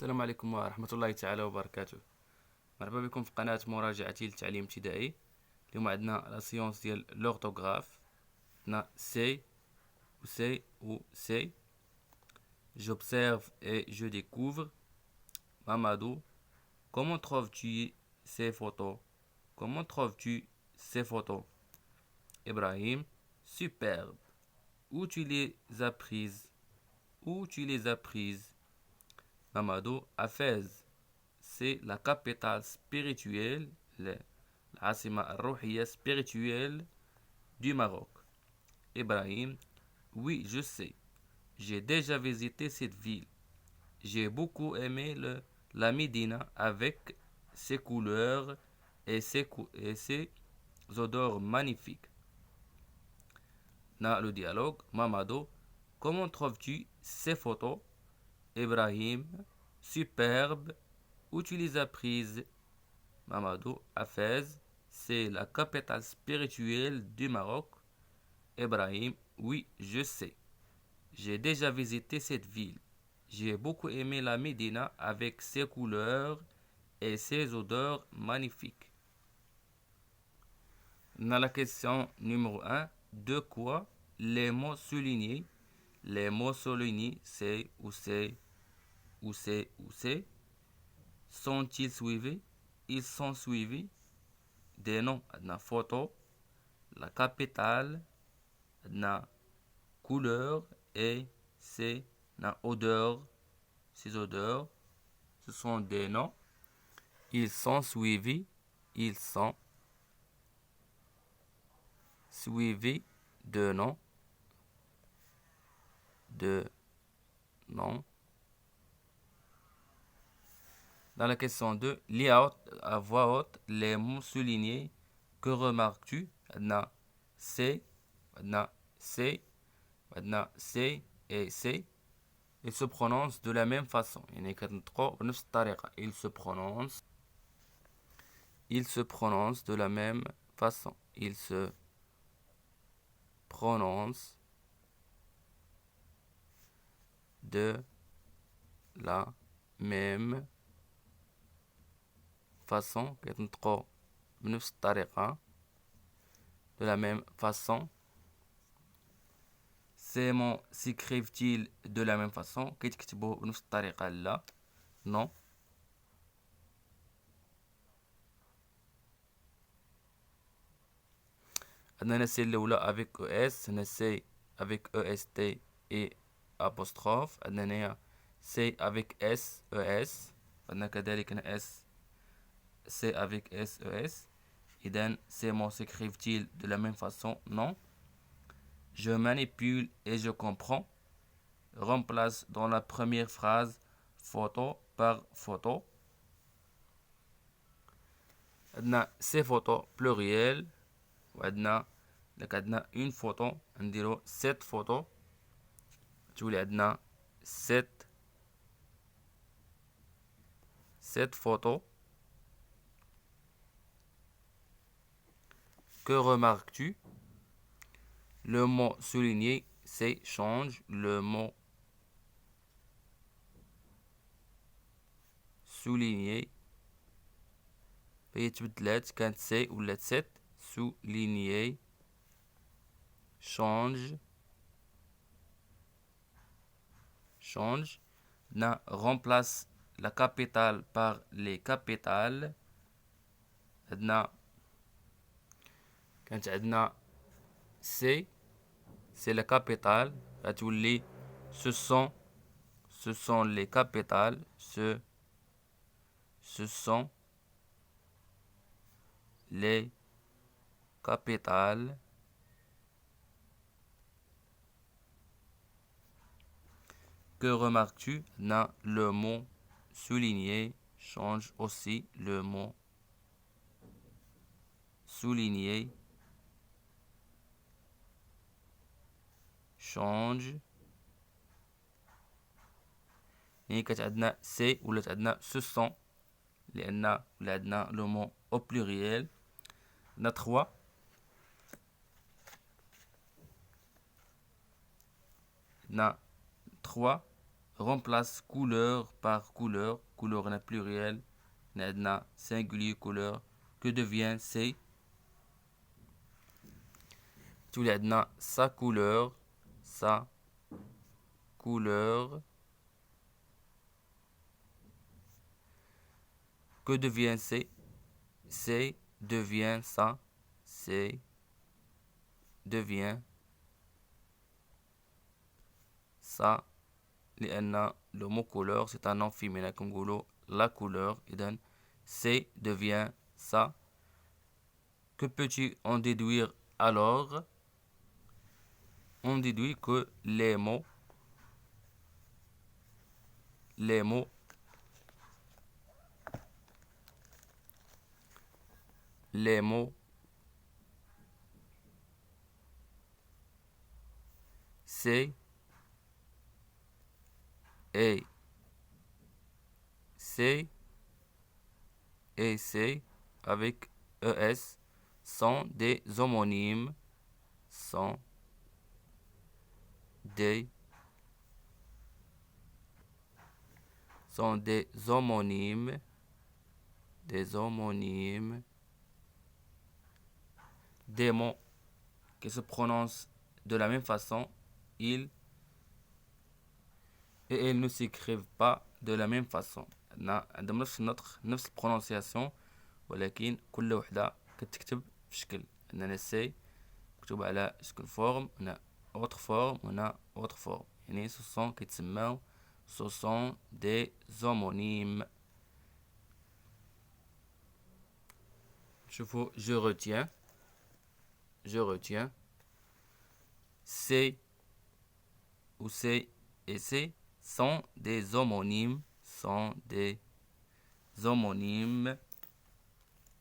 السلام عليكم ورحمة الله تعالى وبركاته. مرحبا بكم في قناة مراجعتي للتعليم الابتدائي. اليوم عندنا لا سيونس ديال لورتوغراف. عندنا سي و سي و سي. J'observe et je découvre. Mamadou, comment trouves-tu ces photos? Comment trouves-tu ces photos? Ibrahim, superbe. Où tu les as prises? Où tu les as prises? Mamadou, à Fès. C'est la capitale spirituelle, العاصمة الروحية spirituelle du Maroc. Ibrahim, oui, je sais. J'ai déjà visité cette ville. J'ai beaucoup aimé la Médina avec ses couleurs et ses odeurs magnifiques. Dans le dialogue, Mamadou, comment trouves-tu ces photos? Ibrahim, superbe. Où tu les as prises? Mamadou, à Fès, c'est la capitale spirituelle du Maroc. Ibrahim, oui, je sais. J'ai déjà visité cette ville. J'ai beaucoup aimé la Médina avec ses couleurs et ses odeurs magnifiques. Dans la question numéro 1, de quoi les mots soulignés? Les mots soulignés, c'est ou c'est ou c'est ou c'est. Sont-ils suivis? Ils sont suivis des noms de photo, la capitale, la couleur et ces odeurs. Ces odeurs, ce sont des noms. Ils sont suivis. Ils sont suivis de noms. De noms. Dans la question 2, lis à voix haute les mots soulignés. Que remarques-tu? Maintenant, c'est, maintenant, c'est, maintenant, c'est et c'est. Ils se prononcent de la même façon. Ils se prononcent. Ils se prononcent de la même façon. Ils se prononcent de la même façon. De la même façon. Ces mots s'écrivent-ils de la même façon? Non. عندنا سي الأولى avec ES. عندنا سي avec EST et apostrophe. عندنا سي avec S ES. عندنا كذلك S c'est avec SES. إذن ces mots s'écrivent-ils de la même façon? Non. Je manipule et je comprends. Remplace dans la première phrase photo par photo. عندنا ces photos pluriel. وعندنا une photo نديرو cette photo. تولي عندنا cette photo. Que remarques-tu? Le mot souligné, c'est change. Le mot souligné يتبدلات كانت سي ولات ست. souligné change. Remplace la capitale par les capitales. كانت عندنا c'est la capitale. غتولي ce sont les capitales. Ce sont les capitales. Que remarques-tu? Le mot souligné change aussi. Le mot souligné change. كانت عندنا سي ولات عندنا ce sont لأن ولا عندنا le mot au pluriel. عندنا 3. عندنا 3 remplace couleur par couleur. Couleur on a pluriel. On a singulier couleur. Que devient c'est? Tu as sa couleur. Sa couleur. Que devient c'est? C'est devient ça. C'est devient ça. Le mot couleur, c'est un nom féminin comme goulot. La couleur, et c'est devient ça. Que peux-tu en déduire alors? On déduit que les mots c'est et c'est avec ES sont des homonymes, sont des homonymes, des mots qui se prononcent de la même façon, ils ne s'écrivent pas de la même façon. عندهم نفس النطق نفس البرونسياسيون ولكن كل وحدة كتكتب بشكل. عندنا سي مكتوبة على شكل فورم، هنا اوتر فورم، هنا اوتر فورم، يعني سوسون كيتسماو سوسون دي زومونيم. شوفوا je retiens c'est ou c'est et c'est sont des homonymes,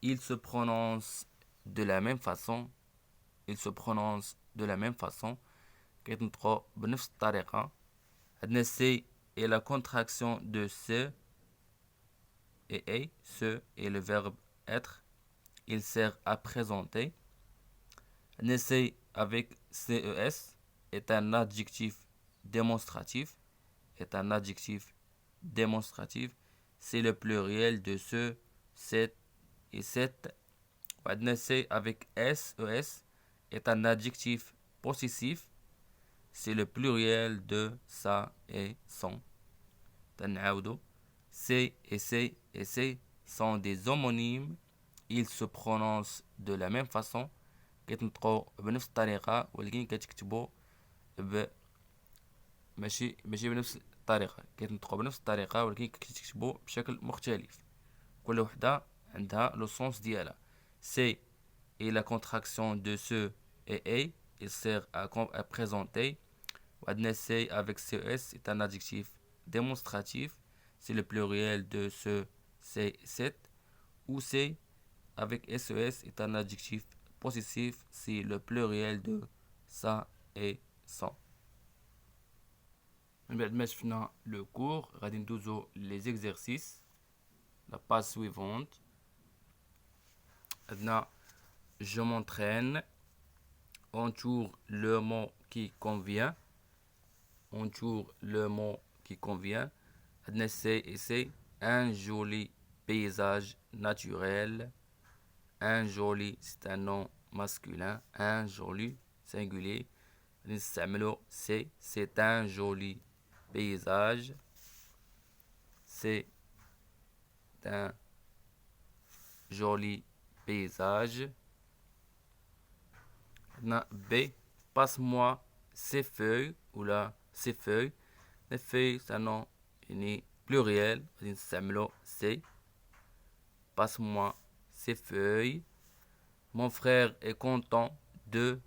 ils se prononcent de la même façon, كيتنطقوا بنفس الطريقة. عندنا c'est et la contraction de ce et ce est le verbe être, il sert à présenter. عندنا c'est avec ces est un adjectif démonstratif, c'est le pluriel de ce, cette et cette. C'est avec SES est un adjectif possessif, c'est le pluriel de ça et son. C'est et c'est sont des homonymes, ils se prononcent de la même façon. كيتنطقوا بنفس الطريقة ولكن كتكتبوا ماشي بنفس الطريقة، كيتنطقوا بنفس الطريقة ولكن كتكتبوا بشكل مختلف. كل وحدة عندها لو سونس ديالها. C'est et la contraction de ce et il sert à présenter. وعندنا c'est avec ces est un adjectif démonstratif, c'est le pluriel de ce, c'est, cette. Ou c'est avec ses est un adjectif possessif, c'est le pluriel de ça et son. من بعد ما شفنا لو كور غادي ندوزو لي زيكزيرسيس. لا باج سويفونت عندنا je m'entraîne, entoure le mot qui convient, عندنا c'est et c'est un joli paysage naturel. Un joli c'est un nom masculin, un joli singulier. C'est un joli paysage, c'est un joli paysage. B, passe-moi ces feuilles ou là ces feuilles. Les feuilles c'est un nom pluriel, c'est passe-moi ces feuilles. Mon frère est content de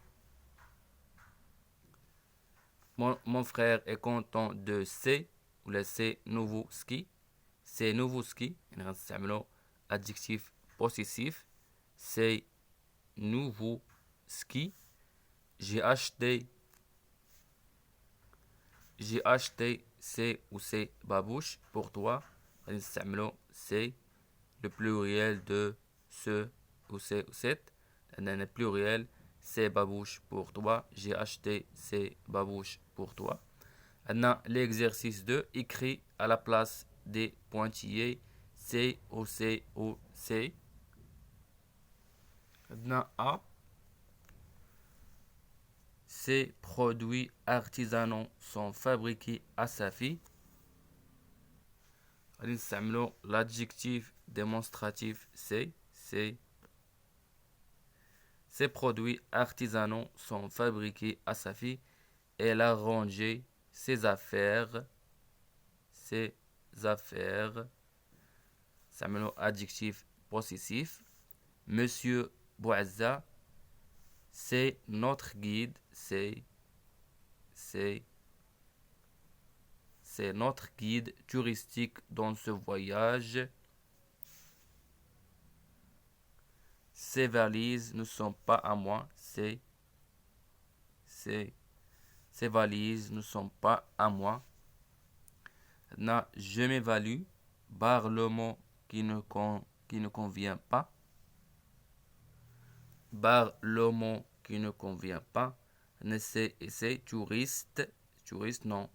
ces ou là ces nouveaux skis. C'est nouveau ski, adjectif possessif, c'est nouveau ski. J'ai acheté ces ou ces babouches pour toi. C'est le pluriel de ce ou c'est ou cette. Le pluriel, c'est babouches pour toi. J'ai acheté ces babouches pour toi. عندنا l'exercice 2 écrit à la place des pointillés C ou C ou C. عندنا A. Ces produits artisanaux sont fabriqués à Safi. غادي نستعملوا l'adjectif démonstratif C. Ces produits artisanaux sont fabriqués à Safi. Elle a rangé ses affaires. نستعملوا adjectif possessif. Monsieur Bouazza, c'est notre guide. C'est notre guide touristique dans ce voyage. Ces valises ne sont pas à moi. Ces valises ne sont pas à moi. Je m'évalue par le mot qui ne convient pas. Par le mot qui ne convient pas. C'est touriste non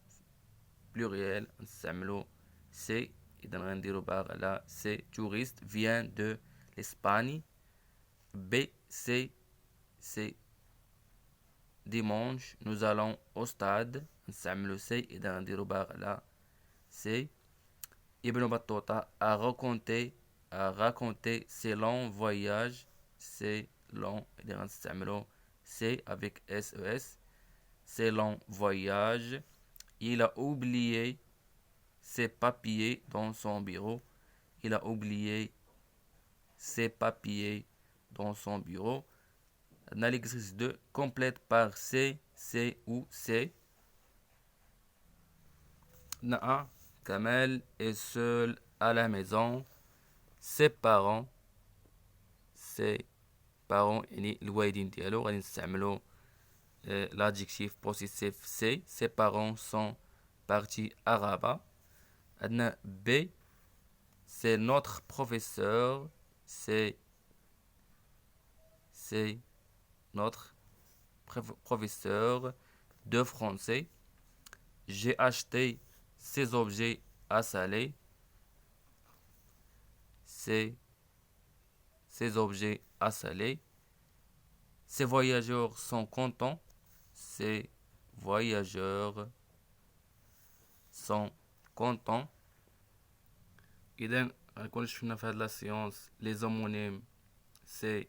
pluriel نستعملو c'est إذا غنديرو باغ على c'est touriste vient de l'Espagne. B c'est dimanche nous allons au stade نستعملو c'est إذا غنديرو باغ على c'est Ibn Battuta a raconté ses longs voyages. C'est long إذا غنستعملو c'est avec SES. Ses longs voyages. Il a oublié ses papiers dans son bureau. Il a oublié ses papiers dans son bureau. Dans l'exercice 2, complète par C ou C. Na Kamel est seul à la maison. Ses parents يعني الوالدين ديالو غادي نستعملو l'adjectif possessif c'est. Ses parents sont partis à Rabat. عندنا B c'est notre professeur. C'est notre professeur de français. J'ai acheté ces objets à Salé. Ces objets à Salé. Ces voyageurs sont contents. Ces voyageurs sont contents. إذن غنكون شفنا في هاد لا سيونس لي زومونيم سي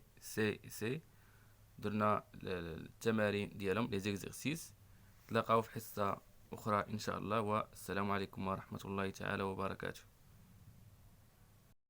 درنا التمارين ديالهم لي زيكزيرسيس. تلاقاو في حصة أخرى إن شاء الله، والسلام عليكم ورحمة الله تعالى وبركاته.